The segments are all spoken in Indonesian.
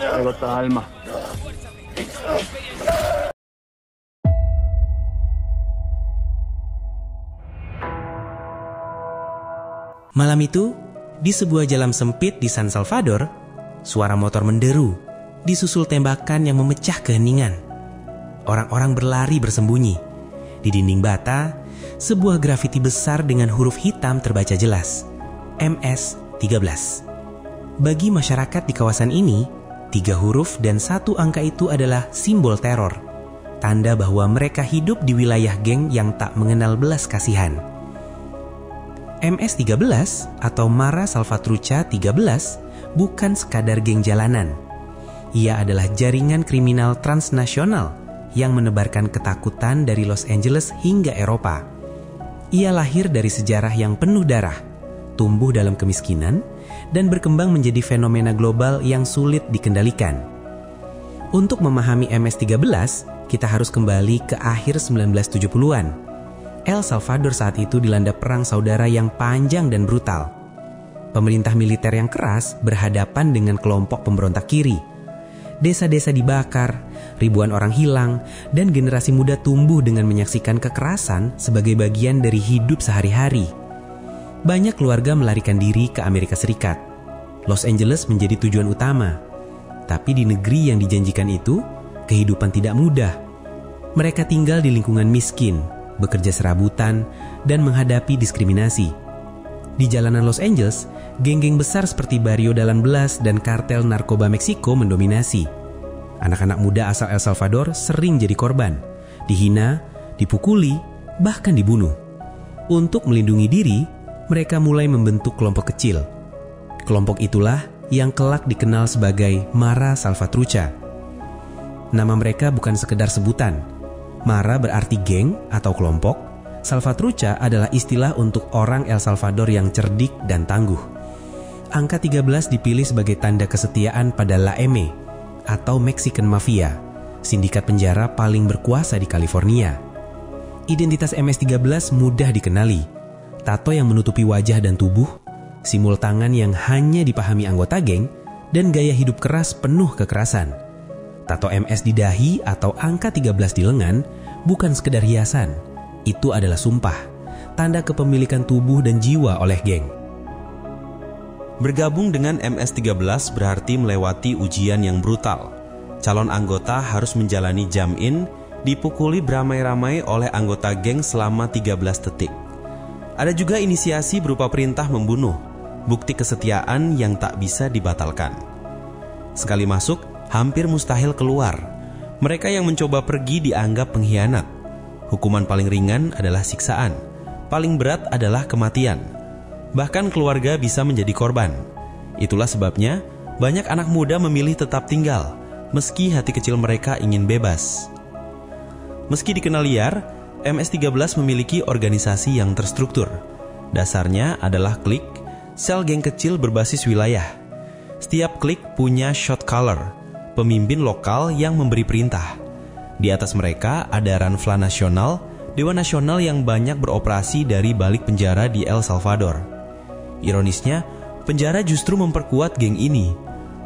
Agota alma. Malam itu, di sebuah jalan sempit di San Salvador, suara motor menderu, disusul tembakan yang memecah keheningan. Orang-orang berlari bersembunyi. Di dinding bata, sebuah grafiti besar dengan huruf hitam terbaca jelas, MS-13. Bagi masyarakat di kawasan ini, 3 huruf dan 1 angka itu adalah simbol teror, tanda bahwa mereka hidup di wilayah geng yang tak mengenal belas kasihan. MS-13 atau Mara Salvatrucha 13 bukan sekadar geng jalanan. Ia adalah jaringan kriminal transnasional yang menebarkan ketakutan dari Los Angeles hingga Eropa. Ia lahir dari sejarah yang penuh darah, tumbuh dalam kemiskinan, dan berkembang menjadi fenomena global yang sulit dikendalikan. Untuk memahami MS-13, kita harus kembali ke akhir 1970-an. El Salvador saat itu dilanda perang saudara yang panjang dan brutal. Pemerintah militer yang keras berhadapan dengan kelompok pemberontak kiri. Desa-desa dibakar, ribuan orang hilang, dan generasi muda tumbuh dengan menyaksikan kekerasan sebagai bagian dari hidup sehari-hari. Banyak keluarga melarikan diri ke Amerika Serikat. Los Angeles menjadi tujuan utama. Tapi di negeri yang dijanjikan itu, kehidupan tidak mudah. Mereka tinggal di lingkungan miskin, bekerja serabutan, dan menghadapi diskriminasi. Di jalanan Los Angeles, geng-geng besar seperti Barrio Dalan Blas dan kartel narkoba Meksiko mendominasi. Anak-anak muda asal El Salvador sering jadi korban, dihina, dipukuli, bahkan dibunuh. Untuk melindungi diri, mereka mulai membentuk kelompok kecil. Kelompok itulah yang kelak dikenal sebagai Mara Salvatrucha. Nama mereka bukan sekedar sebutan. Mara berarti geng atau kelompok. Salvatrucha adalah istilah untuk orang El Salvador yang cerdik dan tangguh. Angka 13 dipilih sebagai tanda kesetiaan pada La M atau Mexican Mafia, sindikat penjara paling berkuasa di California. Identitas MS-13 mudah dikenali. Tato yang menutupi wajah dan tubuh, simbol tangan yang hanya dipahami anggota geng, dan gaya hidup keras penuh kekerasan. Tato MS di dahi atau angka 13 di lengan bukan sekedar hiasan. Itu adalah sumpah, tanda kepemilikan tubuh dan jiwa oleh geng. Bergabung dengan MS-13 berarti melewati ujian yang brutal. Calon anggota harus menjalani jam-in, dipukuli beramai-ramai oleh anggota geng selama 13 detik. Ada juga inisiasi berupa perintah membunuh, bukti kesetiaan yang tak bisa dibatalkan. Sekali masuk, hampir mustahil keluar. Mereka yang mencoba pergi dianggap pengkhianat. Hukuman paling ringan adalah siksaan. Paling berat adalah kematian. Bahkan keluarga bisa menjadi korban. Itulah sebabnya banyak anak muda memilih tetap tinggal, meski hati kecil mereka ingin bebas. Meski dikenal liar, MS-13 memiliki organisasi yang terstruktur. Dasarnya adalah klik, sel geng kecil berbasis wilayah. Setiap klik punya shot caller, pemimpin lokal yang memberi perintah. Di atas mereka ada Ranfla Nasional, Dewan Nasional yang banyak beroperasi dari balik penjara di El Salvador. Ironisnya, penjara justru memperkuat geng ini.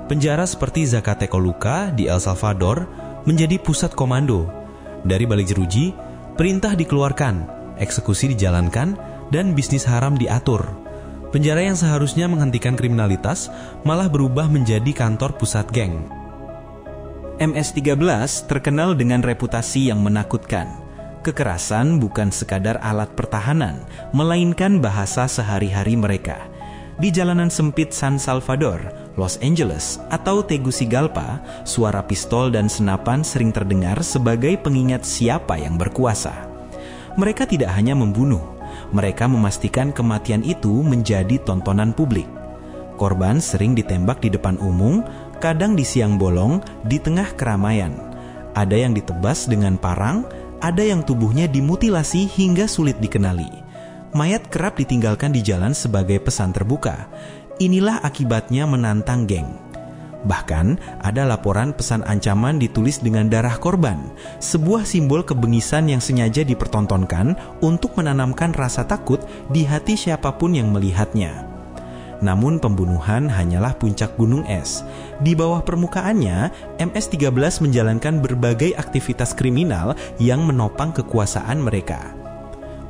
Penjara seperti Zacatecoluca di El Salvador menjadi pusat komando. Dari balik jeruji, perintah dikeluarkan, eksekusi dijalankan, dan bisnis haram diatur. Penjara yang seharusnya menghentikan kriminalitas malah berubah menjadi kantor pusat geng. MS-13 terkenal dengan reputasi yang menakutkan. Kekerasan bukan sekadar alat pertahanan, melainkan bahasa sehari-hari mereka. Di jalanan sempit San Salvador, Los Angeles, atau Tegucigalpa, suara pistol dan senapan sering terdengar sebagai pengingat siapa yang berkuasa. Mereka tidak hanya membunuh, mereka memastikan kematian itu menjadi tontonan publik. Korban sering ditembak di depan umum, kadang di siang bolong, di tengah keramaian. Ada yang ditebas dengan parang, ada yang tubuhnya dimutilasi hingga sulit dikenali. Mayat kerap ditinggalkan di jalan sebagai pesan terbuka. Inilah akibatnya menantang geng. Bahkan, ada laporan pesan ancaman ditulis dengan darah korban, sebuah simbol kebengisan yang sengaja dipertontonkan untuk menanamkan rasa takut di hati siapapun yang melihatnya. Namun pembunuhan hanyalah puncak gunung es. Di bawah permukaannya, MS-13 menjalankan berbagai aktivitas kriminal yang menopang kekuasaan mereka.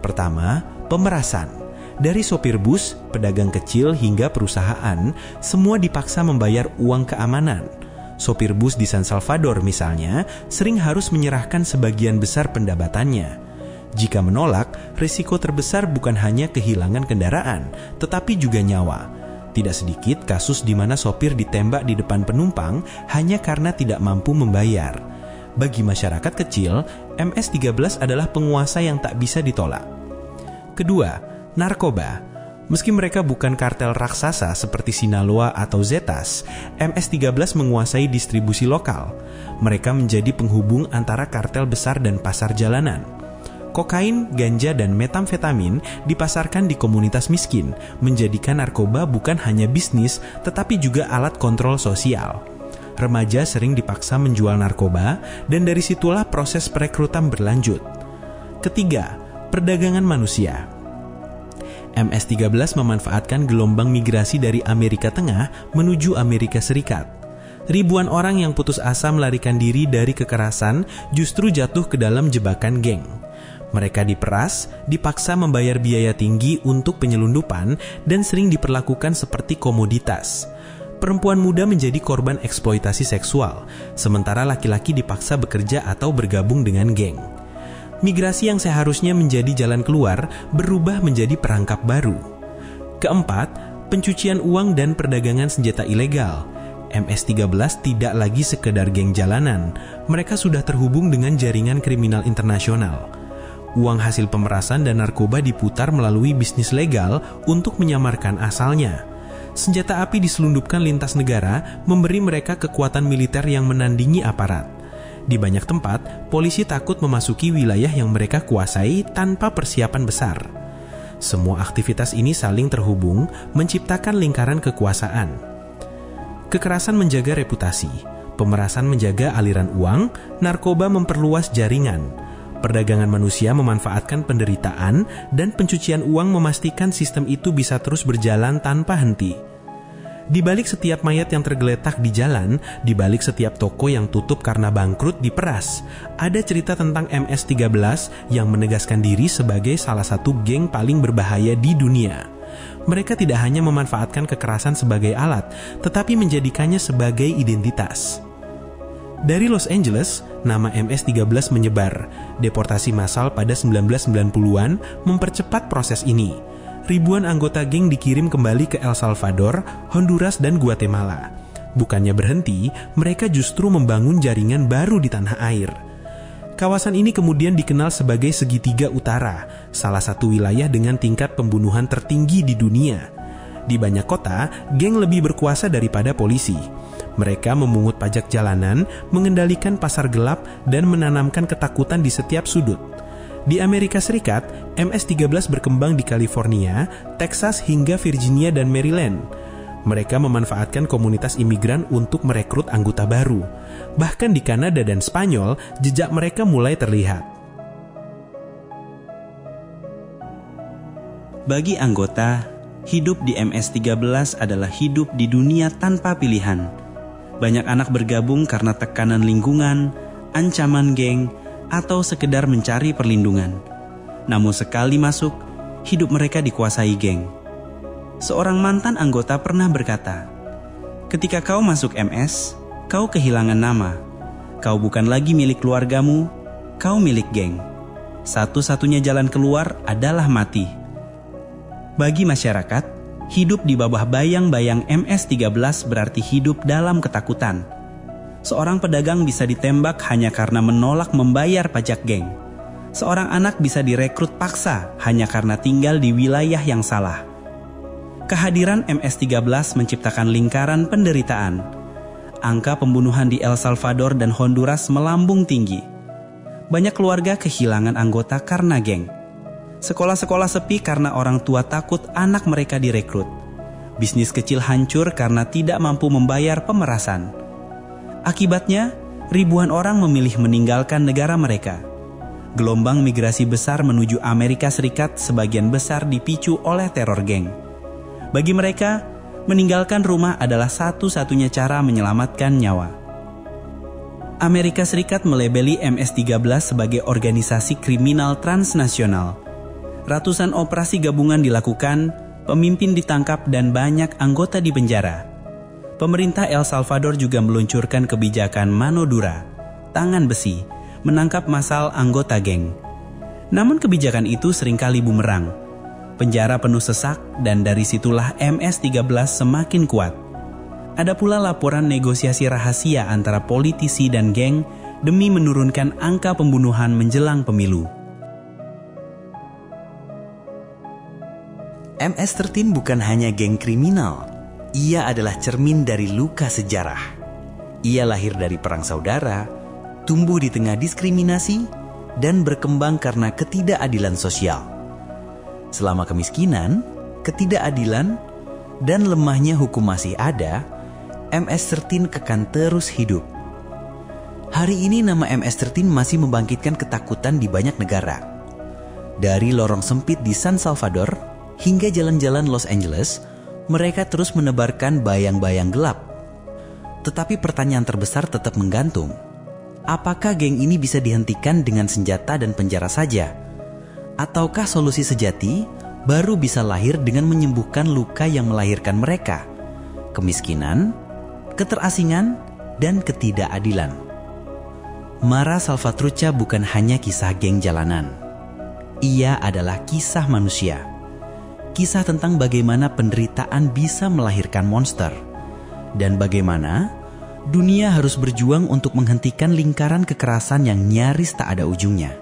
Pertama, pemerasan. Dari sopir bus, pedagang kecil hingga perusahaan, semua dipaksa membayar uang keamanan. Sopir bus di San Salvador misalnya, sering harus menyerahkan sebagian besar pendapatannya. Jika menolak, risiko terbesar bukan hanya kehilangan kendaraan, tetapi juga nyawa. Tidak sedikit kasus di mana sopir ditembak di depan penumpang hanya karena tidak mampu membayar. Bagi masyarakat kecil, MS-13 adalah penguasa yang tak bisa ditolak. Kedua, narkoba. Meski mereka bukan kartel raksasa seperti Sinaloa atau Zetas, MS-13 menguasai distribusi lokal. Mereka menjadi penghubung antara kartel besar dan pasar jalanan. Kokain, ganja, dan metamfetamin dipasarkan di komunitas miskin, menjadikan narkoba bukan hanya bisnis, tetapi juga alat kontrol sosial. Remaja sering dipaksa menjual narkoba, dan dari situlah proses perekrutan berlanjut. Ketiga, perdagangan manusia. MS-13 memanfaatkan gelombang migrasi dari Amerika Tengah menuju Amerika Serikat. Ribuan orang yang putus asa melarikan diri dari kekerasan justru jatuh ke dalam jebakan geng. Mereka diperas, dipaksa membayar biaya tinggi untuk penyelundupan, dan sering diperlakukan seperti komoditas. Perempuan muda menjadi korban eksploitasi seksual, sementara laki-laki dipaksa bekerja atau bergabung dengan geng. Migrasi yang seharusnya menjadi jalan keluar berubah menjadi perangkap baru. Keempat, pencucian uang dan perdagangan senjata ilegal. MS-13 tidak lagi sekedar geng jalanan, mereka sudah terhubung dengan jaringan kriminal internasional. Uang hasil pemerasan dan narkoba diputar melalui bisnis legal untuk menyamarkan asalnya. Senjata api diselundupkan lintas negara, memberi mereka kekuatan militer yang menandingi aparat. Di banyak tempat, polisi takut memasuki wilayah yang mereka kuasai tanpa persiapan besar. Semua aktivitas ini saling terhubung, menciptakan lingkaran kekuasaan. Kekerasan menjaga reputasi, pemerasan menjaga aliran uang, narkoba memperluas jaringan. Perdagangan manusia memanfaatkan penderitaan, dan pencucian uang memastikan sistem itu bisa terus berjalan tanpa henti. Di balik setiap mayat yang tergeletak di jalan, di balik setiap toko yang tutup karena bangkrut diperas, ada cerita tentang MS-13 yang menegaskan diri sebagai salah satu geng paling berbahaya di dunia. Mereka tidak hanya memanfaatkan kekerasan sebagai alat, tetapi menjadikannya sebagai identitas. Dari Los Angeles, nama MS-13 menyebar. Deportasi massal pada 1990-an mempercepat proses ini. Ribuan anggota geng dikirim kembali ke El Salvador, Honduras, dan Guatemala. Bukannya berhenti, mereka justru membangun jaringan baru di tanah air. Kawasan ini kemudian dikenal sebagai Segitiga Utara, salah satu wilayah dengan tingkat pembunuhan tertinggi di dunia. Di banyak kota, geng lebih berkuasa daripada polisi. Mereka memungut pajak jalanan, mengendalikan pasar gelap, dan menanamkan ketakutan di setiap sudut. Di Amerika Serikat, MS-13 berkembang di California, Texas, hingga Virginia dan Maryland. Mereka memanfaatkan komunitas imigran untuk merekrut anggota baru. Bahkan di Kanada dan Spanyol, jejak mereka mulai terlihat. Bagi anggota, hidup di MS-13 adalah hidup di dunia tanpa pilihan. Banyak anak bergabung karena tekanan lingkungan, ancaman geng, atau sekedar mencari perlindungan. Namun sekali masuk, hidup mereka dikuasai geng. Seorang mantan anggota pernah berkata, "Ketika kau masuk MS, kau kehilangan nama. Kau bukan lagi milik keluargamu, kau milik geng. Satu-satunya jalan keluar adalah mati." Bagi masyarakat, hidup di bawah bayang-bayang MS-13 berarti hidup dalam ketakutan. Seorang pedagang bisa ditembak hanya karena menolak membayar pajak geng. Seorang anak bisa direkrut paksa hanya karena tinggal di wilayah yang salah. Kehadiran MS-13 menciptakan lingkaran penderitaan. Angka pembunuhan di El Salvador dan Honduras melambung tinggi. Banyak keluarga kehilangan anggota karena geng. Sekolah-sekolah sepi karena orang tua takut anak mereka direkrut. Bisnis kecil hancur karena tidak mampu membayar pemerasan. Akibatnya, ribuan orang memilih meninggalkan negara mereka. Gelombang migrasi besar menuju Amerika Serikat sebagian besar dipicu oleh teror geng. Bagi mereka, meninggalkan rumah adalah satu-satunya cara menyelamatkan nyawa. Amerika Serikat melabeli MS-13 sebagai organisasi kriminal transnasional. Ratusan operasi gabungan dilakukan, pemimpin ditangkap dan banyak anggota dipenjara. Pemerintah El Salvador juga meluncurkan kebijakan mano dura, tangan besi, menangkap massal anggota geng. Namun kebijakan itu seringkali bumerang. Penjara penuh sesak dan dari situlah MS-13 semakin kuat. Ada pula laporan negosiasi rahasia antara politisi dan geng demi menurunkan angka pembunuhan menjelang pemilu. MS-13 bukan hanya geng kriminal. Ia adalah cermin dari luka sejarah. Ia lahir dari perang saudara, tumbuh di tengah diskriminasi, dan berkembang karena ketidakadilan sosial. Selama kemiskinan, ketidakadilan, dan lemahnya hukum masih ada, MS-13 akan terus hidup. Hari ini nama MS-13 masih membangkitkan ketakutan di banyak negara. Dari lorong sempit di San Salvador hingga jalan-jalan Los Angeles, mereka terus menebarkan bayang-bayang gelap. Tetapi pertanyaan terbesar tetap menggantung. Apakah geng ini bisa dihentikan dengan senjata dan penjara saja? Ataukah solusi sejati baru bisa lahir dengan menyembuhkan luka yang melahirkan mereka? Kemiskinan, keterasingan, dan ketidakadilan. Mara Salvatrucha bukan hanya kisah geng jalanan. Ia adalah kisah manusia. Kisah tentang bagaimana penderitaan bisa melahirkan monster. Dan bagaimana dunia harus berjuang untuk menghentikan lingkaran kekerasan yang nyaris tak ada ujungnya.